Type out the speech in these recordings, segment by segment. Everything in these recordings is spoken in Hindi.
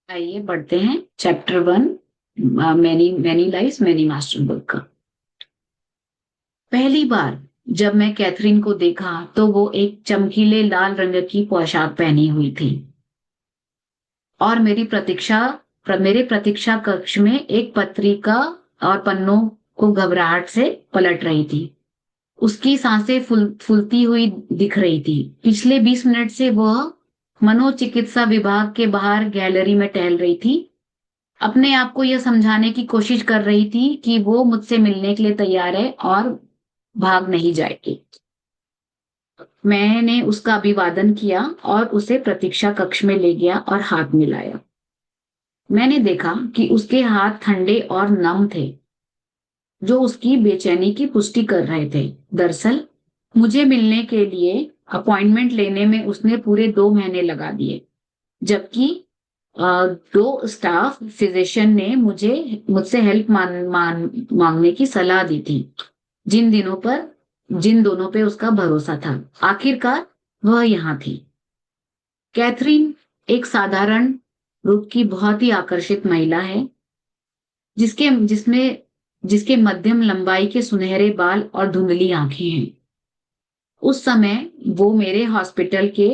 आइए पढ़ते हैं chapter 1, many many lives many master book का। पहली बार जब मैं कैथरीन को देखा तो वो एक चमकीले लाल रंग की पोशाक पहनी हुई थी और मेरे प्रतीक्षा कक्ष में एक पत्रिका और पन्नों को घबराहट से पलट रही थी। उसकी सांसें फूलती हुई दिख रही थी। पिछले 20 मिनट से वह मनोचिकित्सा विभाग के बाहर गैलरी में टहल रही थी, अपने आप को यह समझाने की कोशिश कर रही थी कि वो मुझसे मिलने के लिए तैयार है और भाग नहीं जाएगी। मैंने उसका अभिवादन किया और उसे प्रतीक्षा कक्ष में ले गया और हाथ मिलाया। मैंने देखा कि उसके हाथ ठंडे और नम थे, जो उसकी बेचैनी की पुष्टि कर रहे थे। दरअसल मुझे मिलने के लिए अपॉइंटमेंट लेने में उसने पूरे 2 महीने लगा दिए, जबकि दो स्टाफ फिजिशियन ने मुझसे हेल्प मांगने की सलाह दी थी, जिन दोनों पे उसका भरोसा था। आखिरकार वह यहाँ थी। कैथरीन एक साधारण रूप की बहुत ही आकर्षित महिला है, जिसके जिसमें जिसके मध्यम लंबाई के सुनहरे बाल और धुंधली आंखें हैं। उस समय वो मेरे हॉस्पिटल के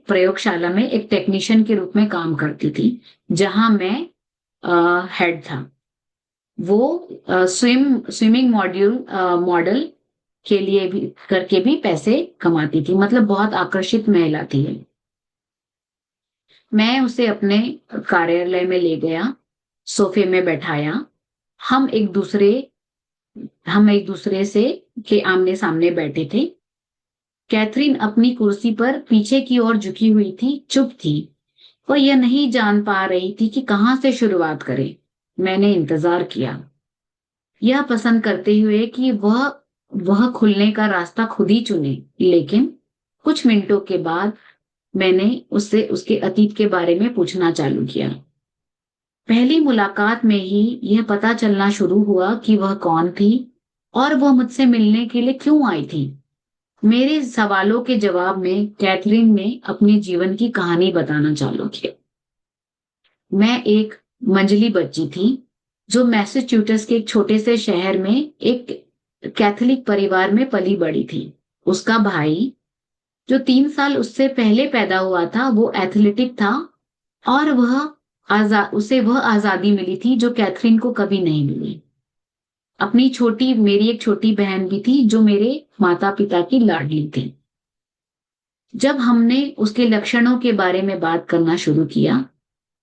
प्रयोगशाला में एक टेक्नीशियन के रूप में काम करती थी, जहां मैं हेड था। वो स्विमिंग मॉडल के लिए भी करके भी पैसे कमाती थी, मतलब बहुत आकर्षित महिला थी। मैं उसे अपने कार्यालय में ले गया, सोफे में बैठाया। हम एक दूसरे हम एक दूसरे से के आमने सामने बैठे थे। कैथरीन अपनी कुर्सी पर पीछे की ओर झुकी हुई थी, चुप थी। वह यह नहीं जान पा रही थी कि कहां से शुरुआत करे। मैंने इंतजार किया, यह पसंद करते हुए कि वह खुलने का रास्ता खुद ही चुने। लेकिन कुछ मिनटों के बाद मैंने उससे उसके अतीत के बारे में पूछना चालू किया। पहली मुलाकात में ही यह पता चलना शुरू हुआ कि वह कौन थी और वह मुझसे मिलने के लिए क्यों आई थी। मेरे सवालों के जवाब में कैथरीन ने अपने जीवन की कहानी बताना चालू किया। मैं एक मंझली बच्ची थी, जो मैसेच्यूसेट्स के एक छोटे से शहर में एक कैथोलिक परिवार में पली बड़ी थी। उसका भाई, जो 3 साल उससे पहले पैदा हुआ था, वो एथलेटिक था और उसे वह आजादी मिली थी जो कैथरीन को कभी नहीं मिली। मेरी एक छोटी बहन भी थी, जो मेरे माता पिता की लाडली थी। जब हमने उसके लक्षणों के बारे में बात करना शुरू किया,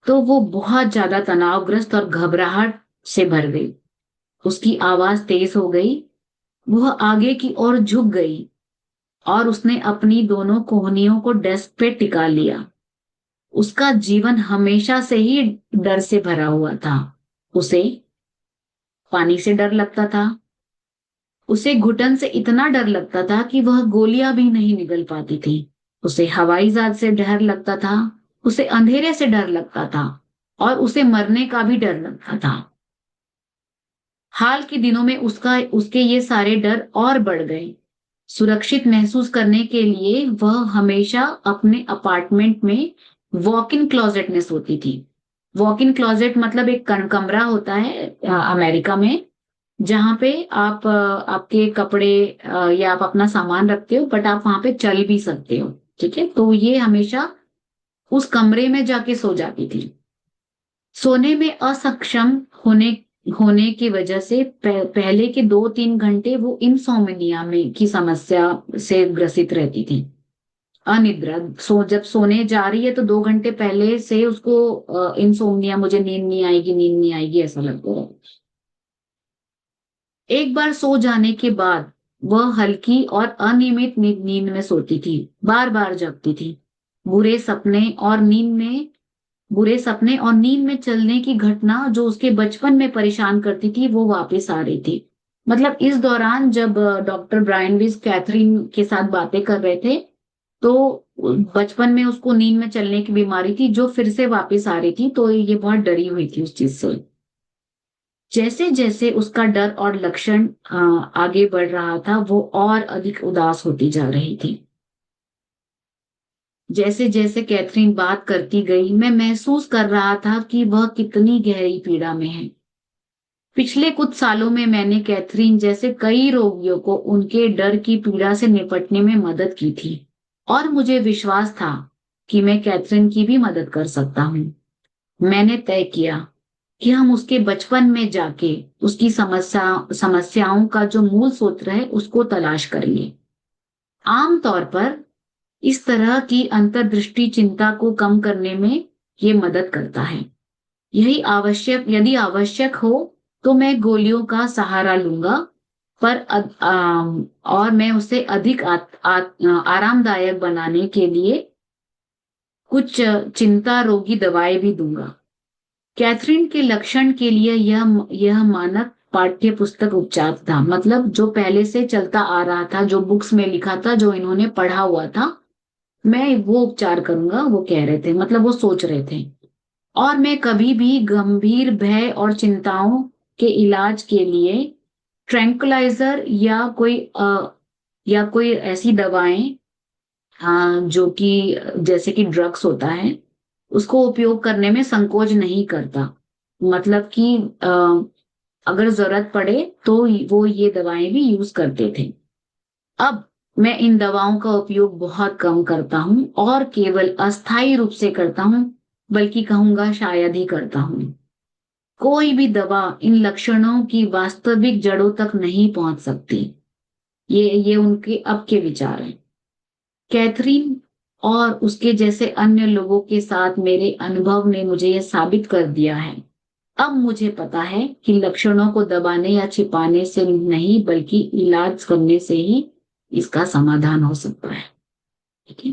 तो वो बहुत ज्यादा तनावग्रस्त और घबराहट से भर गई। उसकी आवाज तेज हो गई, वह आगे की ओर झुक गई और उसने अपनी दोनों कोहनियों को डेस्क पे टिका लिया। उसका जीवन हमेशा से ही डर से भरा हुआ था। उसे पानी से डर लगता था। उसे घुटन से इतना डर लगता था कि वह गोलियां भी नहीं निगल पाती थी। उसे हवाई जहाज से डर लगता था। उसे अंधेरे से डर लगता था और उसे मरने का भी डर लगता था। हाल के दिनों में उसके ये सारे डर और बढ़ गए। सुरक्षित महसूस करने के लिए वह हमेशा अपने अपार्टमेंट में वॉक इन क्लोजेट में सोती थी। वॉक इन क्लोजेट मतलब एक कमरा होता है अमेरिका में, जहां पे आपके कपड़े या आप अपना सामान रखते हो, बट आप वहां पे चल भी सकते हो। ठीक है, तो ये हमेशा उस कमरे में जाके सो जाती थी। सोने में असक्षम होने होने की वजह से पहले के 2-3 घंटे वो इंसोम्निया में की समस्या से ग्रसित रहती थी। अनिद्रा, जब सोने जा रही है तो 2 घंटे पहले से उसको इंसोम्निया, मुझे नींद नहीं आएगी ऐसा लगता है। एक बार सो जाने के बाद वह हल्की और अनियमित नींद में सोती थी, बार बार जगती थी। बुरे सपने और नींद में बुरे सपने और नींद में चलने की घटना जो उसके बचपन में परेशान करती थी, वो वापस आ रही थी। मतलब इस दौरान जब डॉक्टर ब्रायन विस कैथरीन के साथ बातें कर रहे थे, तो बचपन में उसको नींद में चलने की बीमारी थी जो फिर से वापस आ रही थी, तो ये बहुत डरी हुई थी उस चीज से। जैसे जैसे उसका डर और लक्षण आगे बढ़ रहा था, वो और अधिक उदास होती जा रही थी। जैसे जैसे कैथरीन बात करती गई, मैं महसूस कर रहा था कि वह कितनी गहरी पीड़ा में है। पिछले कुछ सालों में मैंने कैथरीन जैसे कई रोगियों को उनके डर की पीड़ा से निपटने में मदद की थी, और मुझे विश्वास था कि मैं कैथरीन की भी मदद कर सकता हूँ। मैंने तय किया कि हम उसके बचपन में जाके उसकी समस्याओं का जो मूल सूत्र है उसको तलाश करेंगे। आमतौर पर इस तरह की अंतर्दृष्टि चिंता को कम करने में ये मदद करता है। यदि आवश्यक हो तो मैं गोलियों का सहारा लूंगा, पर और मैं उसे अधिक आरामदायक बनाने के लिए कुछ चिंता रोगी दवाएं भी दूंगा। कैथरीन के लक्षण के लिए यह मानक पाठ्य पुस्तक उपचार था, मतलब जो पहले से चलता आ रहा था, जो बुक्स में लिखा था, जो इन्होंने पढ़ा हुआ था, मैं वो उपचार करूंगा, वो कह रहे थे, मतलब वो सोच रहे थे। और मैं कभी भी गंभीर भय और चिंताओं के इलाज के लिए ट्रैंकुलाइजर या कोई ऐसी दवाएं, जो कि जैसे कि ड्रग्स होता है, उसको उपयोग करने में संकोच नहीं करता। मतलब कि अगर जरूरत पड़े तो वो ये दवाएं भी यूज करते थे। अब मैं इन दवाओं का उपयोग बहुत कम करता हूं, और केवल अस्थायी रूप से करता हूं, बल्कि कहूंगा शायद ही करता हूं। कोई भी दवा इन लक्षणों की वास्तविक जड़ों तक नहीं पहुंच सकती। ये उनके अब के विचार हैं। कैथरीन और उसके जैसे अन्य लोगों के साथ मेरे अनुभव ने मुझे यह साबित कर दिया है। अब मुझे पता है कि लक्षणों को दबाने या छिपाने से नहीं, बल्कि इलाज करने से ही इसका समाधान हो सकता है। ठीक है।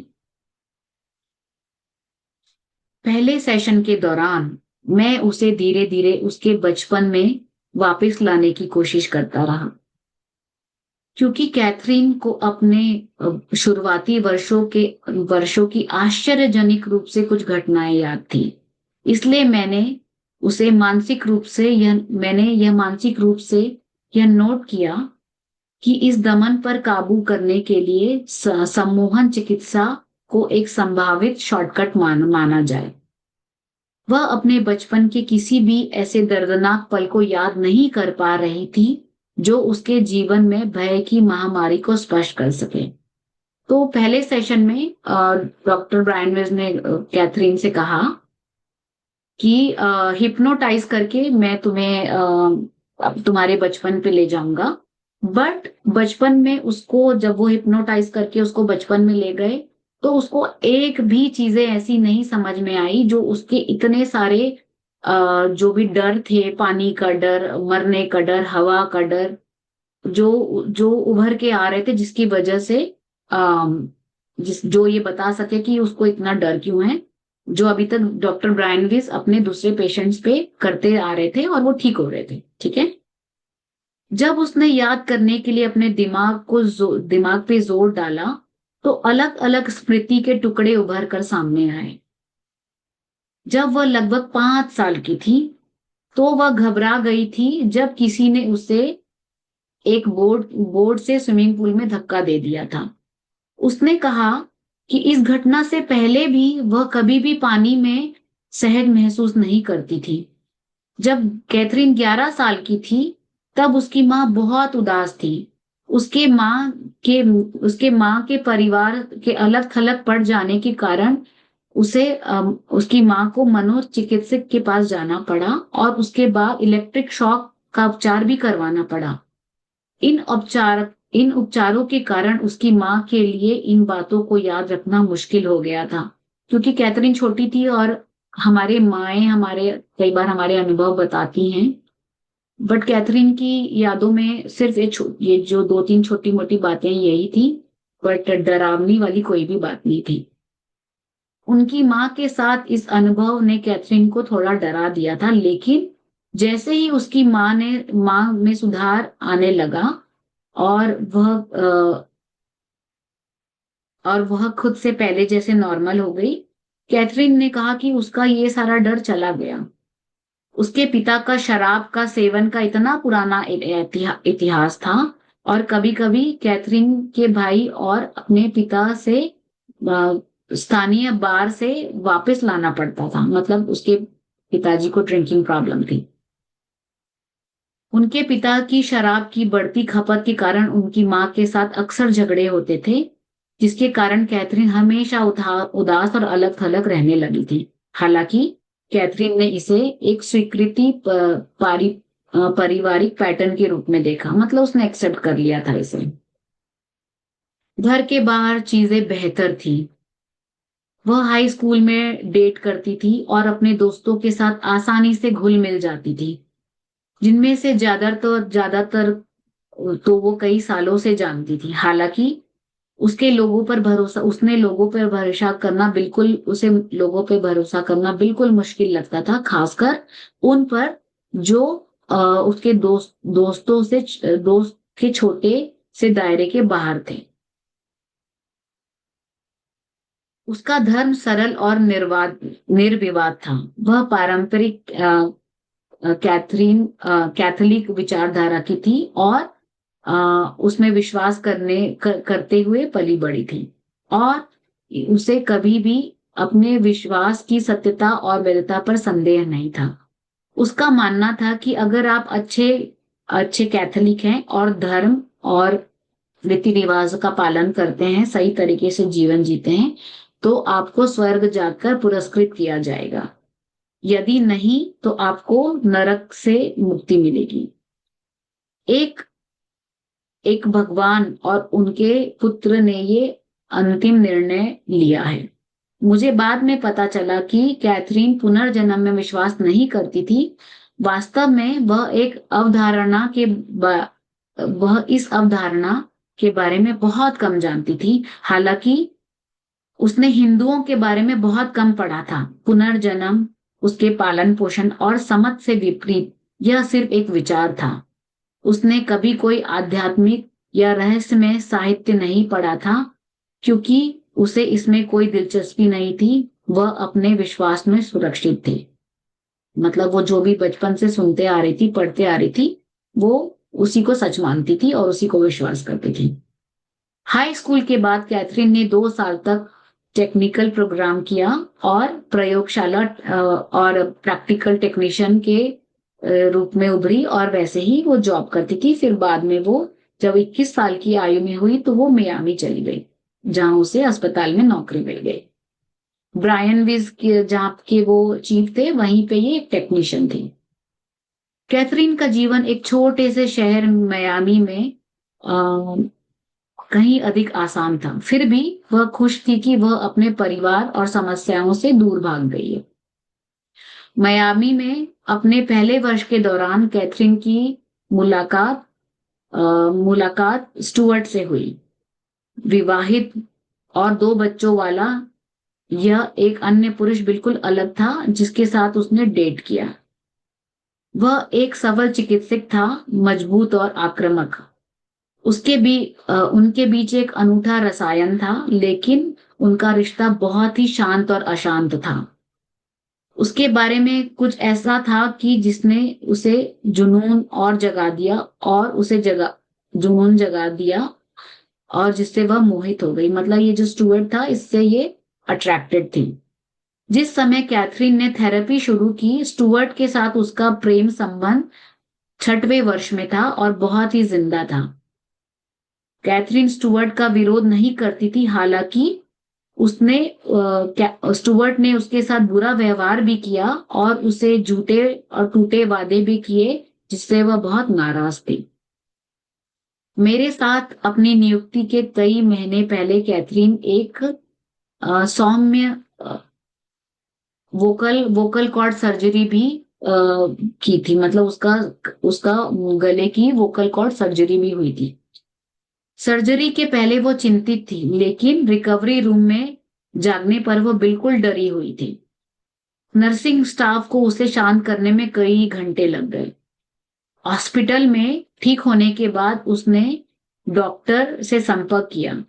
पहले सेशन के दौरान मैं उसे धीरे धीरे उसके बचपन में वापस लाने की कोशिश करता रहा, क्योंकि कैथरीन को अपने शुरुआती वर्षों की आश्चर्यजनक रूप से कुछ घटनाएं याद थी। इसलिए मैंने यह मानसिक रूप से यह नोट किया कि इस दमन पर काबू करने के लिए सम्मोहन चिकित्सा को एक संभावित शॉर्टकट माना जाए। वह अपने बचपन के किसी भी ऐसे दर्दनाक पल को याद नहीं कर पा रही थी जो उसके जीवन में भय की महामारी को स्पष्ट कर सके। तो पहले सेशन में डॉक्टर ब्रायन वेज ने कैथरीन से कहा कि हिप्नोटाइज करके मैं तुम्हें अब तुम्हारे बचपन पे ले जाऊंगा। बट बचपन में उसको, जब वो हिप्नोटाइज करके उसको बचपन में ले गए, तो उसको एक भी चीजें ऐसी नहीं समझ में आई जो उसके इतने सारे जो भी डर थे, पानी का डर, मरने का डर, हवा का डर, जो जो उभर के आ रहे थे, जिसकी वजह से जो ये बता सके कि उसको इतना डर क्यों है, जो अभी तक डॉक्टर ब्रायन विस अपने दूसरे पेशेंट्स पे करते आ रहे थे, और वो ठीक हो रहे थे। ठीक है। जब उसने याद करने के लिए अपने दिमाग पे जोर डाला, तो अलग अलग स्मृति के टुकड़े उभर कर सामने आए। जब वह लगभग 5 साल की थी, तो वह घबरा गई थी जब किसी ने उसे एक बोर्ड से स्विमिंग पूल में धक्का दे दिया था। उसने कहा कि इस घटना से पहले भी वह कभी भी पानी में सहज महसूस नहीं करती थी। जब कैथरीन 11 साल की थी, तब उसकी माँ बहुत उदास थी। उसके माँ उसके माँ के परिवार के अलग थलग पड़ जाने के कारण उसकी माँ को मनोचिकित्सक के पास जाना पड़ा, और उसके बाद इलेक्ट्रिक शॉक का उपचार भी करवाना पड़ा। इन उपचारों के कारण उसकी माँ के लिए इन बातों को याद रखना मुश्किल हो गया था, क्योंकि कैथरीन छोटी थी, और हमारे कई बार हमारे अनुभव बताती हैं, बट कैथरीन की यादों में सिर्फ ये जो 2-3 छोटी मोटी बातें यही थी, बट डरावनी वाली कोई भी बात नहीं थी। उनकी माँ के साथ इस अनुभव ने कैथरीन को थोड़ा डरा दिया था, लेकिन जैसे ही उसकी माँ में सुधार आने लगा, और वह खुद से पहले जैसे नॉर्मल हो गई, कैथरीन ने कहा कि उसका ये सारा डर चला गया। उसके पिता का शराब का सेवन का इतना पुराना इतिहास था, और कभी कभी कैथरीन के भाई और अपने पिता से स्थानीय बार से वापस लाना पड़ता था, मतलब उसके पिताजी को ड्रिंकिंग प्रॉब्लम थी। उनके पिता की शराब की बढ़ती खपत के कारण उनकी मां के साथ अक्सर झगड़े होते थे, जिसके कारण कैथरीन हमेशा उदास और अलग थलग रहने लगी थी। हालांकि कैथरीन ने इसे एक स्वीकृति पारिवारिक पैटर्न के रूप में देखा, मतलब उसने एक्सेप्ट कर लिया था इसे। घर के बाहर चीजें बेहतर थी। वह हाई स्कूल में डेट करती थी और अपने दोस्तों के साथ आसानी से घुल मिल जाती थी, जिनमें से ज्यादातर तो वो कई सालों से जानती थी। हालांकि उसे लोगों पे भरोसा करना बिल्कुल मुश्किल लगता था, खासकर उन पर जो उसके दोस्त के छोटे से दायरे के बाहर थे। उसका धर्म सरल और निर्विवाद था। वह पारंपरिक कैथोलिक विचारधारा की थी और उसमें विश्वास करते हुए पली बड़ी थी, और उसे कभी भी अपने विश्वास की सत्यता और वैधता पर संदेह नहीं था। उसका मानना था कि अगर आप अच्छे अच्छे कैथोलिक हैं और धर्म और रीति रिवाज का पालन करते हैं, सही तरीके से जीवन जीते हैं, तो आपको स्वर्ग जाकर पुरस्कृत किया जाएगा। यदि नहीं तो आपको नरक से मुक्ति मिलेगी। एक एक भगवान और उनके पुत्र ने ये अंतिम निर्णय लिया है। मुझे बाद में पता चला कि कैथरीन पुनर्जन्म में विश्वास नहीं करती थी। वास्तव में वह इस अवधारणा के बारे में बहुत कम जानती थी। हालांकि उसने हिंदुओं के बारे में बहुत कम पढ़ा था। पुनर्जन्म, उसके पालन पोषण और समझ से विपरीत यह सिर्फ एक विचार था। उसने कभी कोई आध्यात्मिक या रहस्यमय साहित्य नहीं पढ़ा था, क्योंकि उसे इसमें कोई दिलचस्पी नहीं थी। वह अपने विश्वास में सुरक्षित थे। मतलब वो जो भी बचपन से सुनते आ रही थी, पढ़ते आ रही थी, वो उसी को सच मानती थी और उसी को विश्वास करती थी। हाई स्कूल के बाद कैथरीन ने 2 साल तक टेक्निकल प्रोग्राम किया और प्रयोगशाला और प्रैक्टिकल टेक्नीशियन के रूप में उभरी, और वैसे ही वो जॉब करती थी। फिर बाद में वो जब 21 साल की आयु में हुई तो वो मियामी चली गई, जहां उसे अस्पताल में नौकरी मिल गई। ब्रायन विज के जहाँ के वो चीफ थे, वहीं पे ये एक टेक्नीशियन थी। कैथरीन का जीवन एक छोटे से शहर मियामी में कहीं अधिक आसान था। फिर भी वह खुश थी कि वह अपने परिवार और समस्याओं से दूर भाग गई है। मियामी में अपने पहले वर्ष के दौरान कैथरीन की मुलाकात मुलाकात स्टुअर्ट से हुई। विवाहित और 2 बच्चों वाला यह एक अन्य पुरुष बिल्कुल अलग था जिसके साथ उसने डेट किया। वह एक सफल चिकित्सक था, मजबूत और आक्रामक। उनके बीच एक अनूठा रसायन था, लेकिन उनका रिश्ता बहुत ही शांत और अशांत था। उसके बारे में कुछ ऐसा था कि जिसने उसे जुनून जगा दिया और जिससे वह मोहित हो गई। मतलब ये जो स्टुअर्ट था, इससे ये अट्रैक्टेड थी। जिस समय कैथरीन ने थेरेपी शुरू की, स्टुअर्ट के साथ उसका प्रेम संबंध 6वें वर्ष में था और बहुत ही जिंदा था। कैथरीन स्टुअर्ट का विरोध नहीं करती थी, हालांकि स्टुअर्ट ने उसके साथ बुरा व्यवहार भी किया और उसे झूठे और टूटे वादे भी किए, जिससे वह बहुत नाराज थी। मेरे साथ अपनी नियुक्ति के कई महीने पहले कैथरीन एक सौम्य वोकल कॉर्ड सर्जरी भी की थी। मतलब उसका गले की वोकल कॉर्ड सर्जरी भी हुई थी। सर्जरी के पहले वो चिंतित थी, लेकिन रिकवरी रूम में जागने पर वो बिल्कुल डरी हुई थी। नर्सिंग स्टाफ को उसे शांत करने में कई घंटे लग गए। हॉस्पिटल में ठीक होने के बाद उसने डॉक्टर से संपर्क किया।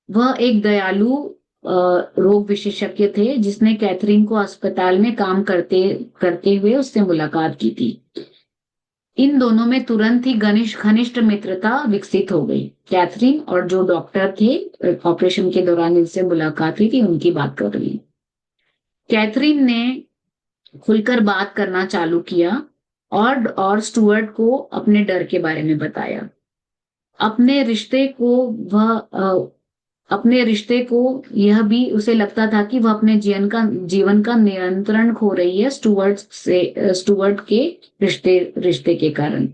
वह एक दयालु रोग विशेषज्ञ थे जिसने कैथरीन को अस्पताल में काम करते करते हुए उससे मुलाकात की थी। इन दोनों में तुरंत ही घनिष्ठ मित्रता विकसित हो गई। कैथरीन और जो डॉक्टर थे ऑपरेशन के दौरान इनसे मुलाकात हुई थी, उनकी बात कर रही हूँ। कैथरीन ने खुलकर बात करना चालू किया और स्टुअर्ट को अपने डर के बारे में बताया। अपने रिश्ते को वह अपने रिश्ते को यह भी उसे लगता था कि वह अपने जीवन का नियंत्रण खो रही है स्टुअर्ट के रिश्ते के कारण।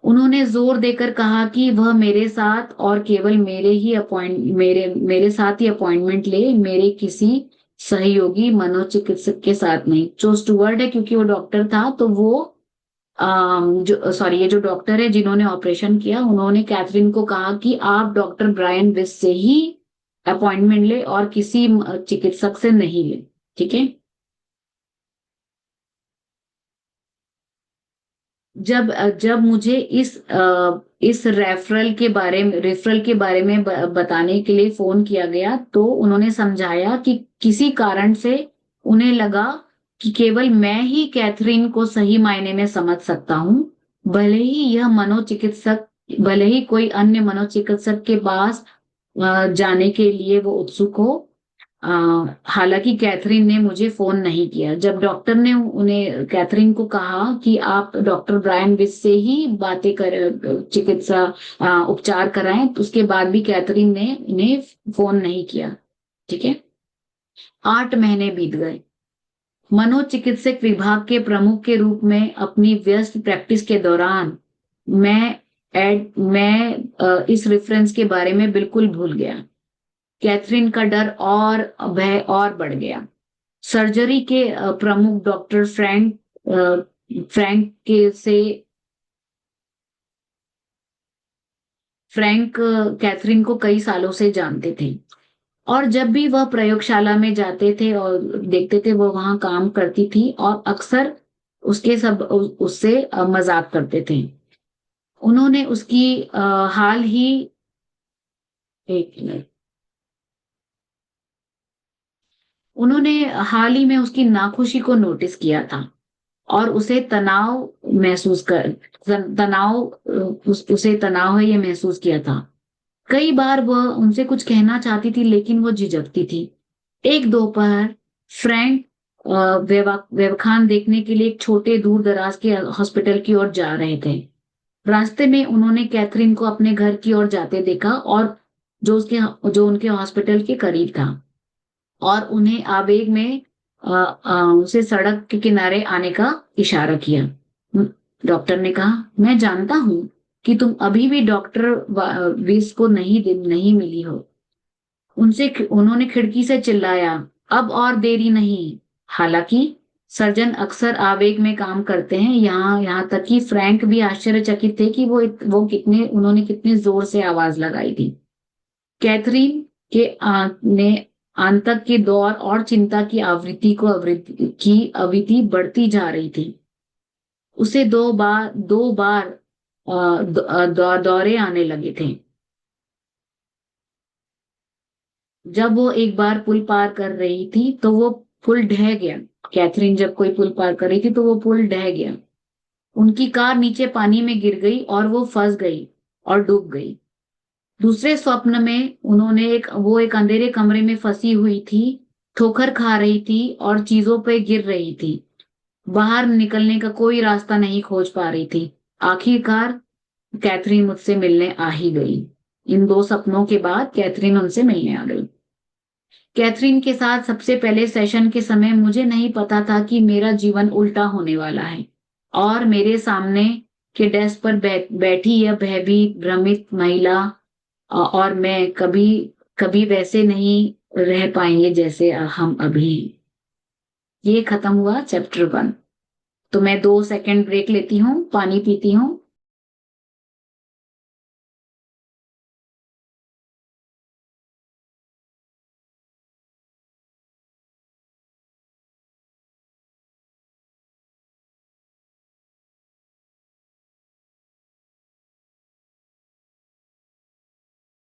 उन्होंने जोर देकर कहा कि वह मेरे साथ और केवल मेरे साथ ही अपॉइंटमेंट ले, मेरे किसी सहयोगी मनोचिकित्सक के साथ नहीं। जो स्टुअर्ट है, क्योंकि वो डॉक्टर था, तो वो ये जो डॉक्टर है जिन्होंने ऑपरेशन किया, उन्होंने कैथरीन को कहा कि आप डॉक्टर ब्रायन विस से ही अपॉइंटमेंट ले और किसी चिकित्सक से नहीं ले। ठीक है। जब जब मुझे इस रेफरल के बारे में बताने के लिए फोन किया गया, तो उन्होंने समझाया कि किसी कारण से उन्हें लगा कि केवल मैं ही कैथरीन को सही मायने में समझ सकता हूँ। भले ही यह मनोचिकित्सक भले ही कोई अन्य मनोचिकित्सक के पास जाने के लिए वो उत्सुक हो। हालांकि कैथरीन ने मुझे फोन नहीं किया। जब डॉक्टर ने उन्हें कैथरीन को कहा कि आप डॉक्टर ब्रायन विस से ही बातें कर चिकित्सा उपचार कराएं, तो उसके बाद भी कैथरीन ने इन्हें फोन नहीं किया। ठीक है। 8 महीने बीत गए। मनोचिकित्सक विभाग के प्रमुख के रूप में अपनी व्यस्त प्रैक्टिस के दौरान मैं इस रेफरेंस के बारे में बिल्कुल भूल गया। कैथरीन का डर और भय और बढ़ गया। सर्जरी के प्रमुख डॉक्टर फ्रैंक के से फ्रैंक कैथरीन को कई सालों से जानते थे, और जब भी वह प्रयोगशाला में जाते थे और देखते थे वो वहां काम करती थी, और अक्सर उससे मजाक करते थे। उन्होंने उसकी हाल ही एक मिनट उन्होंने हाल ही में उसकी नाखुशी को नोटिस किया था और उसे तनाव है ये महसूस किया था। कई बार वह उनसे कुछ कहना चाहती थी, लेकिन वो झिझकती थी। एक दोपहर फ्रैंक व्यवखान देखने के लिए एक छोटे दूर दराज के हॉस्पिटल की ओर जा रहे थे। रास्ते में उन्होंने कैथरीन को अपने घर की ओर जाते देखा, और जो उनके हॉस्पिटल के करीब था, और उन्हें आवेग में उसे सड़क के किनारे आने का इशारा किया। डॉक्टर ने कहा, मैं जानता हूं कि तुम अभी भी डॉक्टर विस को नहीं मिली हो। उन्होंने खिड़की से चिल्लाया, अब और देरी नहीं। हालांकि सर्जन अक्सर आवेग में काम करते हैं, यहाँ तक कि फ्रैंक भी आश्चर्यचकित थे कि उन्होंने कितने जोर से आवाज लगाई थी। कैथरीन ने आतंक के दौर और चिंता की अवधि बढ़ती जा रही थी। उसे दो बार दौरे आने लगे थे। जब वो एक बार पुल पार कर रही थी तो वो पुल ढह गया। कैथरीन जब कोई पुल पार कर रही थी तो वो पुल ढह गया। उनकी कार नीचे पानी में गिर गई और वो फंस गई और डूब गई। दूसरे स्वप्न में वो एक अंधेरे कमरे में फंसी हुई थी, ठोकर खा रही थी और चीजों पे गिर रही थी। बाहर निकलने का कोई रास्ता नहीं खोज पा रही थी। आखिरकार कैथरीन मुझसे मिलने आ ही गई। इन 2 सपनों के बाद कैथरीन उनसे मिलने आ गई। कैथरीन के साथ सबसे पहले सेशन के समय मुझे नहीं पता था कि मेरा जीवन उल्टा होने वाला है, और मेरे सामने के डेस्क पर बैठी यह भयभीत भ्रमित महिला और मैं कभी कभी वैसे नहीं रह पाएंगे जैसे हम अभी हैं। ये खत्म हुआ चैप्टर 1। तो मैं 2 सेकंड ब्रेक लेती हूँ, पानी पीती हूँ,